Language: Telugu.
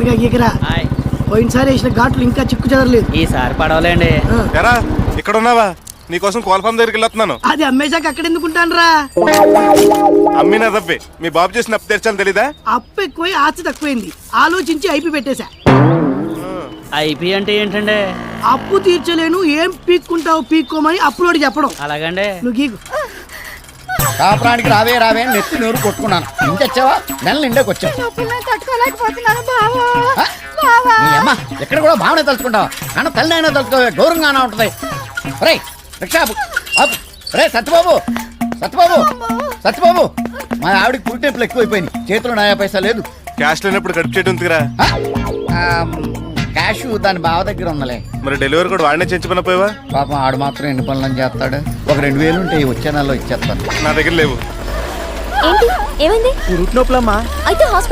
త్వరగా గీకరా. పోయినసారి వేసిన ఘాట్లు ఇంకా చిక్కు చెదరలేదు. ఈసారి పడవలేండి. ఎరా ఇక్కడ ఉన్నావా? నీకోసం కోల్ఫామ్ దగ్గరికి వెళ్ళొస్తున్నాను. అది అమ్మేశాక అక్కడ ఎందుకుంటాను రా? అమ్మినా తప్పే మీ బాబు చేసిన అప్పు తెచ్చాను తెలీదా? అప్పు ఎక్కువై ఆస్తి తక్కువైంది. ఆలోచించి ఐపీ పెట్టేశా. ఐపీ అంటే ఏంటండి? అప్పు తీర్చలేను, ఏం పీక్కుంటావు పీక్కోమని అప్పులోడు చెప్పడం. అలాగండి. నువ్వు గీకు. కాపురానికి రావే రావే అని నెత్తి నూరు కొట్టుకున్నాను. ఇంకొచ్చావా? నెల నిండాకి వచ్చావు. నీ అమ్మ ఎక్కడ కూడా భావన తలుచుకుంటావా? అన్న తల్లి అయినా తలుచుకోవే, గౌరవంగానే ఉంటది. రే రిక్షా రే సత్యబాబు సత్యబాబు సత్యబాబు, మా ఆవిడకి పుట్టినప్పుడు ఎక్కువైపోయింది. చేతిలో 90 పైసా లేదు. క్యాష్ లేనప్పుడు కడుపు చేయడం ఉందిరా. క్యాష్ దాని బావ దగ్గర ఉందలే. మరి డెలివరీ కూడా వాడినే చేయించుకున్న పోయావా? పాపం ఆడు మాత్రం ఎన్ని పనులను చేస్తాడు. ఒక 2000 ఉంటే వచ్చే నెలలో ఇచ్చేస్తాను. నా దగ్గర లేవు. ఏంటి ఏమైంది? పురుటి నొప్పులమ్మా. అయితే హాస్పిటల్